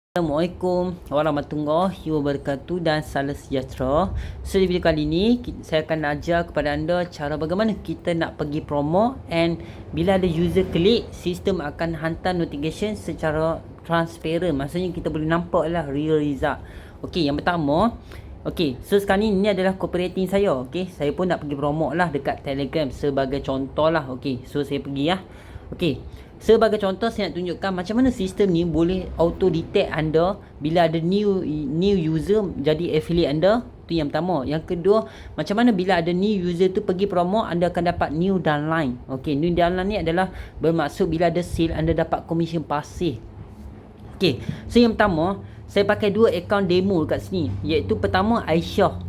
Assalamualaikum warahmatullahi wabarakatuh dan salam sejahtera. So di video kali ni saya akan ajar kepada anda cara bagaimana kita nak pergi promo, and bila ada user klik, sistem akan hantar notification secara transparent. Maksudnya kita boleh nampak lah real result. Okey, yang pertama, okey, so sekarang ni adalah copywriting saya. Okey, saya pun nak pergi promo lah dekat Telegram sebagai contoh lah. Okey, so saya pergi lah. Okey, sebagai contoh saya nak tunjukkan macam mana sistem ni boleh auto detect anda bila ada new user jadi affiliate anda. Tu yang pertama. Yang kedua, macam mana bila ada new user tu pergi promo, anda akan dapat new downline. Okey, new downline ni adalah bermaksud bila ada sale anda dapat commission pasif. Okey, so yang pertama saya pakai dua account demo kat sini, iaitu pertama Aisyah.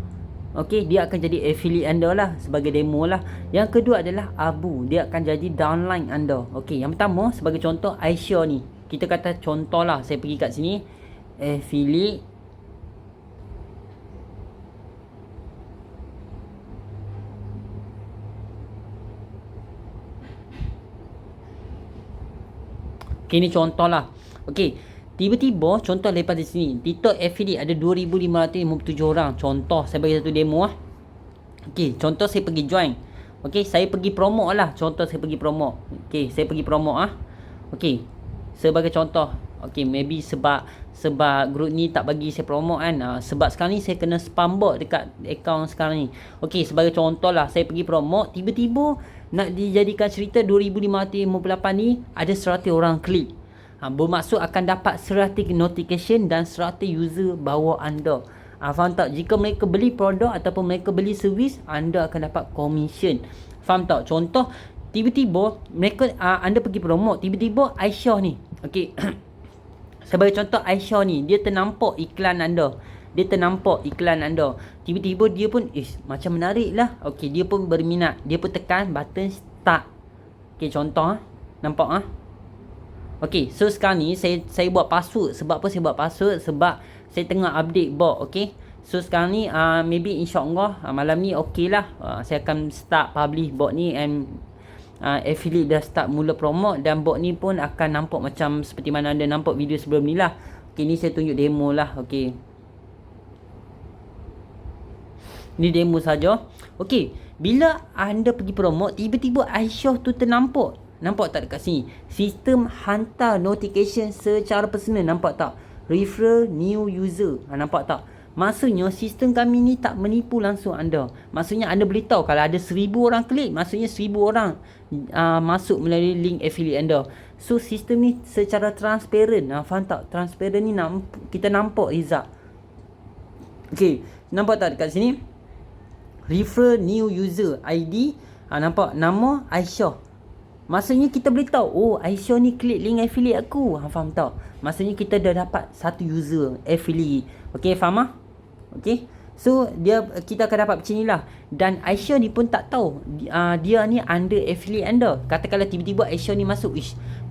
Okey, dia akan jadi affiliate anda lah sebagai demo lah. Yang kedua adalah Abu, dia akan jadi downline anda. Okey, yang pertama sebagai contoh Aisyah ni, kita kata contoh lah, saya pergi kat sini affiliate. Okey, ni contoh lah. Okey, tiba-tiba contoh daripada sini TikTok affiliate ada 2557 orang. Contoh saya bagi satu demo lah. Okey, contoh saya pergi join. Okey, saya pergi promo lah. Contoh saya pergi promo. Okey, saya pergi promo ah. Okey, sebagai contoh. Okey, maybe sebab group ni tak bagi saya promo kan. Sebab sekarang ni saya kena spam bot dekat account sekarang ni. Okey, sebagai contoh lah, saya pergi promo, tiba-tiba nak dijadikan cerita 2558 ni ada 100 orang klik. Bermaksud akan dapat 100 notification dan 100 user bawah anda. Faham tak? Jika mereka beli produk ataupun mereka beli servis, anda akan dapat commission. Faham tak? Contoh, tiba-tiba mereka anda pergi promo, tiba-tiba Aisyah ni, okey, sebagai contoh Aisyah ni, dia ternampak iklan anda. Tiba-tiba dia pun macam menarik lah. Okey, dia pun berminat. Dia pun tekan button start. Okey, contoh nampak Okey, so sekarang ni saya buat password. Sebab apa saya buat password? Sebab saya tengah update bot. Okey, so sekarang ni maybe insyaAllah malam ni okey lah. Saya akan start publish bot ni, and affiliate dah start mula promote, dan bot ni pun akan nampak macam seperti mana anda nampak video sebelum ni lah. Okey, ni saya tunjuk demo lah. Okey, ni demo saja. Okey, bila anda pergi promote, tiba-tiba Aisyah tu ternampak. Nampak tak dekat sini? Sistem hantar notification secara personal. Nampak tak? Referral new user. Nampak tak? Maksudnya sistem kami ni tak menipu langsung anda. Maksudnya anda boleh tahu kalau ada 1000 orang klik, maksudnya 1000 orang masuk melalui link affiliate anda. So sistem ni secara transparent. Faham tak? Transparent ni kita nampak result. Okey, nampak tak dekat sini? Refer new user ID. Nampak nama Aisyah. Maksudnya kita boleh tahu, oh Aisyah ni klik link affiliate aku. Faham tak? Maksudnya kita dah dapat satu user affiliate. Okey, faham Okey, so kita akan dapat macam ni lah. Dan Aisyah ni pun tak tahu dia ni under affiliate anda. Katakanlah tiba-tiba Aisyah ni masuk,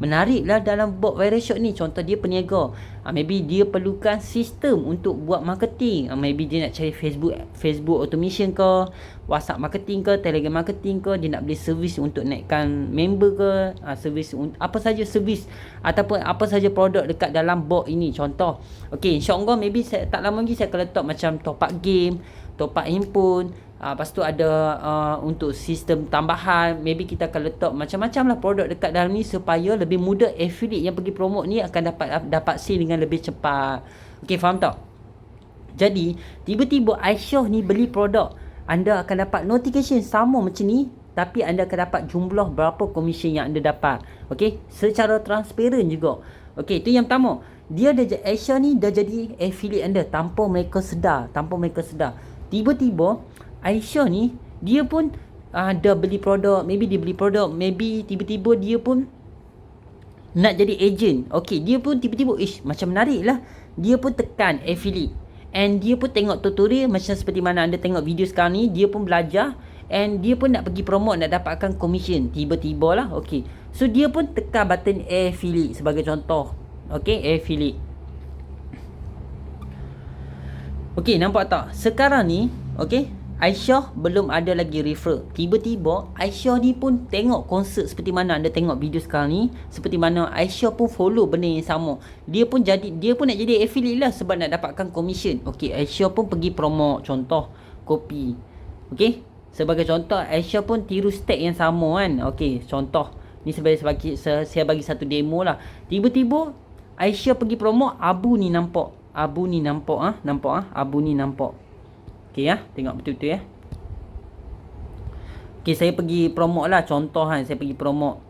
menarik lah dalam bot viral shot ni. Contoh dia peniaga, maybe dia perlukan sistem untuk buat marketing. Maybe dia nak cari Facebook automation ke, WhatsApp marketing ke, Telegram marketing ke. Dia nak beli servis untuk naikkan member ke, servis apa saja servis ataupun apa saja produk dekat dalam bot ini. Contoh, okey, insyaAllah maybe tak lama lagi saya akan letak macam top up game, top up handphone. Lepas tu ada untuk sistem tambahan. Maybe kita akan letak macam-macam lah produk dekat dalam ni, supaya lebih mudah affiliate yang pergi promote ni akan dapat sale dengan lebih cepat. Okey, faham tak? Jadi tiba-tiba Aisyah ni beli produk, anda akan dapat notification sama macam ni, tapi anda akan dapat jumlah berapa commission yang anda dapat. Okey, secara transparent juga. Okey, itu yang pertama. Aisyah ni dah jadi affiliate anda tanpa mereka sedar. Tiba-tiba Aisyah ni, dia pun dah beli produk. Maybe dia beli produk, maybe tiba-tiba dia pun nak jadi agent. Okey, dia pun tiba-tiba macam menarik lah. Dia pun tekan affiliate, and dia pun tengok tutorial macam seperti mana anda tengok video sekarang ni. Dia pun belajar, and dia pun nak pergi promote, nak dapatkan commission. Tiba-tiba lah. Okey, so dia pun tekan button affiliate sebagai contoh. Okey, affiliate. Okey, nampak tak? Sekarang ni, okey, Aisyah belum ada lagi refer. Tiba-tiba Aisyah ni pun tengok konsert seperti mana anda tengok video sekarang ni. Seperti mana Aisyah pun follow benda yang sama. Dia pun nak jadi affiliate lah sebab nak dapatkan commission. Okey, Aisyah pun pergi promote contoh kopi. Okey, sebagai contoh Aisyah pun tiru step yang sama kan. Okey, contoh ni saya bagi satu demo lah. Tiba-tiba Aisyah pergi promote, Abu ni nampak. Abu ni nampak Abu ni nampak. Okey tengok betul-betul Okey, saya pergi promote lah contoh saya pergi promote.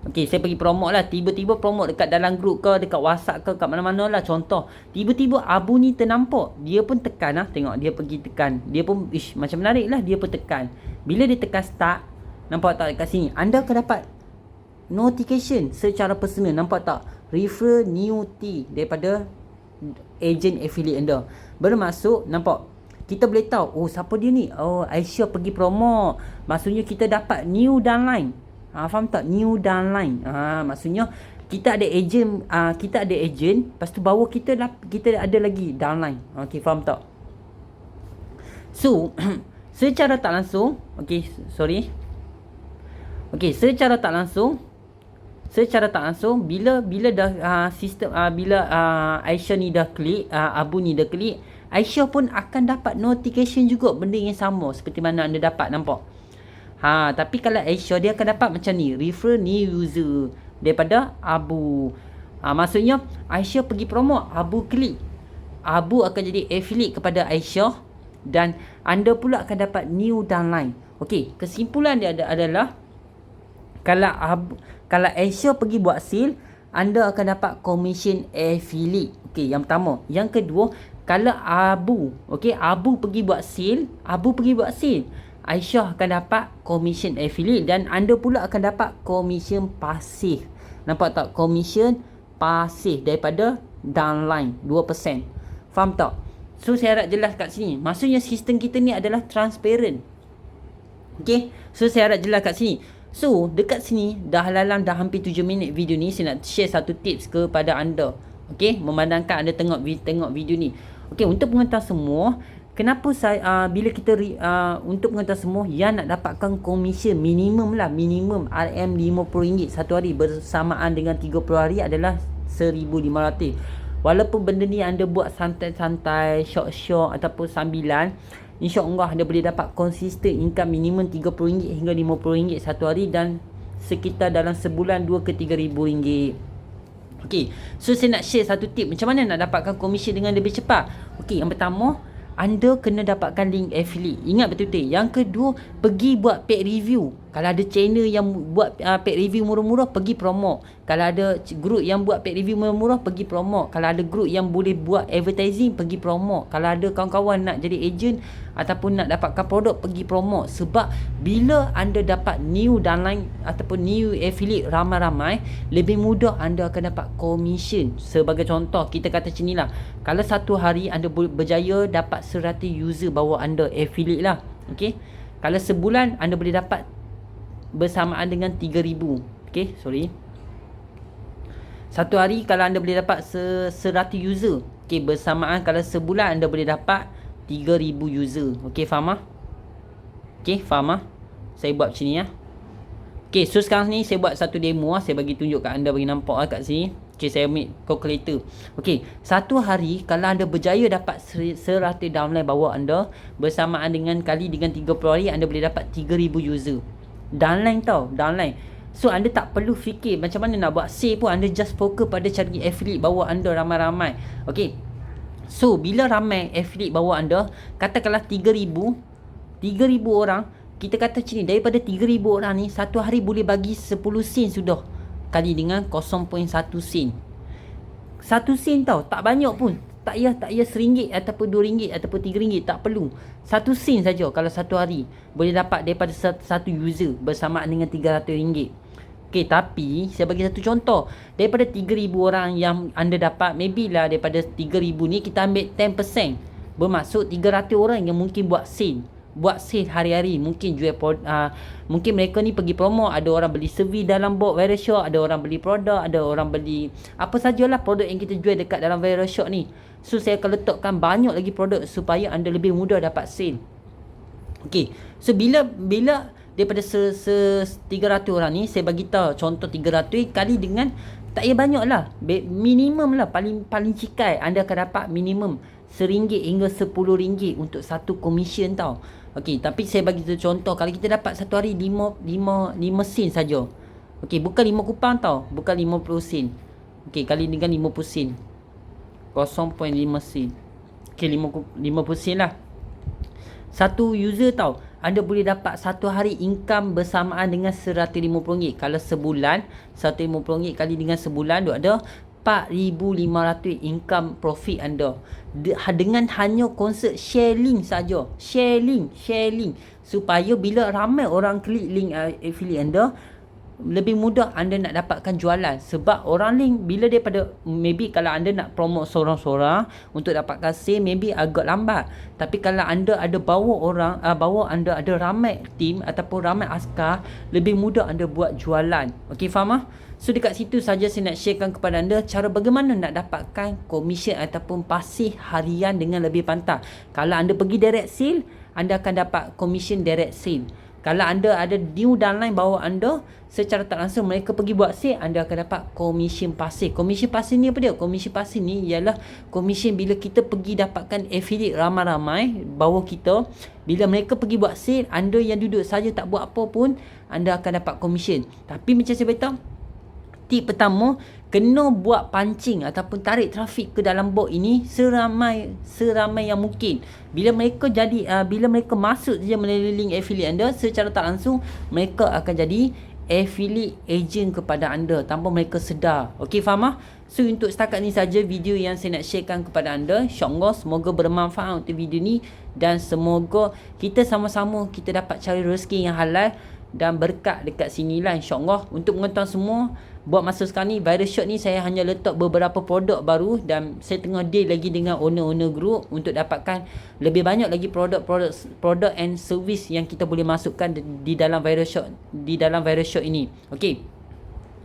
Okey, saya pergi promote lah, tiba-tiba promote dekat dalam grup ke, dekat WhatsApp ke, kat mana-mana lah contoh. Tiba-tiba Abu ni ternampak, dia pun tekan tengok dia pergi tekan. Dia pun macam menarik lah, dia pun tekan. Bila dia tekan start, nampak tak dekat sini? Anda akan dapat notification secara personal, nampak tak? Refer new T daripada agent affiliate anda. Bermaksud nampak kita boleh tahu siapa dia ni. Aisyah pergi promote, maksudnya kita dapat new downline. Faham tak? New downline. Maksudnya kita ada agent, lepas tu bawah kita ada lagi downline. Okey, faham tak? So secara tak langsung, secara tak langsung bila dah sistem bila Aisyah ni dah klik, Abu ni dah klik, Aisyah pun akan dapat notification juga benda yang sama seperti mana anda dapat, nampak? Tapi kalau Aisyah dia akan dapat macam ni, refer new user daripada Abu. Maksudnya Aisyah pergi promote, Abu klik, Abu akan jadi affiliate kepada Aisyah dan anda pula akan dapat new downline. Okey, kesimpulan dia adalah kalau Aisyah pergi buat sale, anda akan dapat commission affiliate. Okey, yang pertama. Yang kedua, kalau Abu pergi buat sale, Aisyah akan dapat commission affiliate dan anda pula akan dapat commission pasif. Nampak tak? Commission pasif daripada downline 2%. Faham tak? So saya harap jelas kat sini. Maksudnya sistem kita ni adalah transparent. Okey, so saya harap jelas kat sini. So dekat sini dah hampir 7 minit video ni. Saya nak share satu tips kepada anda. Okey, memandangkan anda tengok video ni. Okey, untuk pengetahuan semua, kenapa saya bila kita untuk pengetahuan semua yang nak dapatkan komisen minimum RM50 satu hari bersamaan dengan 30 hari adalah 1,500. Walaupun benda ni anda buat santai-santai, syok-syok ataupun sambilan, InsyaAllah anda boleh dapat konsisten income minimum RM30 hingga RM50 satu hari dan sekitar dalam sebulan RM2 ke RM3,000. Okey, so saya nak share satu tip macam mana nak dapatkan komisen dengan lebih cepat. Okey, yang pertama, anda kena dapatkan link affiliate. Ingat betul-betul. Yang kedua, pergi buat paid review. Kalau ada channel yang buat paid review murah-murah, pergi promote. Kalau ada group yang buat paid review murah-murah, pergi promote. Kalau ada group yang boleh buat advertising, pergi promote. Kalau ada kawan-kawan nak jadi agent ataupun nak dapatkan produk, pergi promote. Sebab bila anda dapat new downline ataupun new affiliate ramai-ramai, lebih mudah anda akan dapat commission. Sebagai contoh, kita kata macam ni lah. Kalau satu hari anda berjaya dapat 100 user bawah anda affiliate lah. Okay. Kalau sebulan anda boleh dapat bersamaan dengan 3,000. Okay, sorry. Satu hari kalau anda boleh dapat 100 user. Okay, bersamaan kalau sebulan anda boleh dapat 3,000 user. Okay, faham lah? Okay, faham lah? Saya buat macam ni lah. Okay, so sekarang ni saya buat satu demo lah. Saya bagi tunjuk kat anda, bagi nampak lah kat sini. Okay, saya ambil calculator. Okay, satu hari kalau anda berjaya dapat 100 downline bawah anda, bersamaan dengan kali dengan 30 hari, anda boleh dapat 3,000 user. Downline tau, downline. So anda tak perlu fikir macam mana nak buat sale pun. Anda just fokus pada cari affiliate bawah anda ramai-ramai. Okay, so bila ramai affiliate bawah anda, katakanlah 3,000 orang. Kita kata macam ni, daripada 3,000 orang ni, satu hari boleh bagi 10 sen sudah, kali dengan 0.1 sen. 1 sen tau, tak banyak pun. Tak payah RM1 ataupun RM2 ataupun RM3, tak perlu. 1 sen saja kalau satu hari boleh dapat daripada satu user bersamaan dengan RM300. Okey, tapi saya bagi satu contoh. Daripada 3,000 orang yang anda dapat, maybe lah daripada 3,000 ni kita ambil 10%. Bermaksud 300 orang yang mungkin buat sale hari-hari, mungkin jual mungkin mereka ni pergi promo, ada orang beli servis dalam box viral shop, ada orang beli produk, ada orang beli apa sajalah produk yang kita jual dekat dalam viral shop ni. So saya akan letakkan banyak lagi produk supaya anda lebih mudah dapat sale. Okey. So bila daripada 300 orang ni, saya bagi tahu contoh 300 kali dengan, tak payah banyak lah, minimum lah, paling cikai anda akan dapat minimum RM1 hingga RM10 untuk satu komisen tau. Okey, tapi saya bagi contoh, kalau kita dapat satu hari 5 sen saja. Okey, bukan 5 kupang tau, bukan 50 sen. Okey, kali dengan 50 sen, 0.5 sen. Okey, 50 sen lah. Satu user tau, anda boleh dapat satu hari income bersamaan dengan RM150. Kalau sebulan, RM150 kali dengan sebulan, ada RM4,500 income profit anda. Dengan hanya konsep share link saja. Share link. Supaya bila ramai orang klik link affiliate anda, lebih mudah anda nak dapatkan jualan. Sebab orang link, bila daripada, maybe kalau anda nak promote seorang-seorang untuk dapatkan sale, maybe agak lambat. Tapi kalau anda ada bawa anda ada ramai team ataupun ramai askar, lebih mudah anda buat jualan. Okey, faham? So dekat situ saja saya nak sharekan kepada anda cara bagaimana nak dapatkan komisen ataupun pasif harian dengan lebih pantas. Kalau anda pergi direct sale, anda akan dapat komisen direct sale. Kalau anda ada new downline bawah anda, secara tak langsung mereka pergi buat sale, anda akan dapat komisen pasif. Komisen pasif ni apa dia? Komisen pasif ni ialah komisen bila kita pergi dapatkan affiliate ramai-ramai bawah kita. Bila mereka pergi buat sale, anda yang duduk saja tak buat apa pun, anda akan dapat komisen. Tapi macam saya beritahu, tip pertama, kena buat pancing ataupun tarik trafik ke dalam bot ini seramai yang mungkin. Bila mereka masuk saja melalui link affiliate anda, secara tak langsung mereka akan jadi affiliate agent kepada anda tanpa mereka sedar. Okey, faham? So untuk setakat ni saja video yang saya nak sharekan kepada anda. InsyaAllah semoga bermanfaat untuk video ni, dan semoga kita sama-sama kita dapat cari rezeki yang halal dan berkat dekat sini lah, insyaAllah. Untuk pengetahuan semua, buat masa sekarang ni Virus Shop ni saya hanya letak beberapa produk baru, dan saya tengah deal lagi dengan owner group untuk dapatkan lebih banyak lagi produk and service yang kita boleh masukkan di dalam Virus Shop ini. Okey.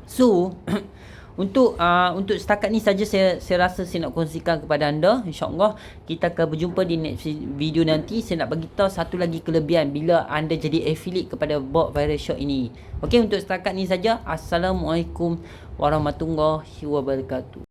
So untuk setakat ni saja saya rasa saya nak kongsikan kepada anda. InsyaAllah kita akan berjumpa di next video nanti. Saya nak bagi tahu satu lagi kelebihan bila anda jadi affiliate kepada bot Virus Shop ini. Okey, untuk setakat ni saja. Assalamualaikum warahmatullahi wabarakatuh.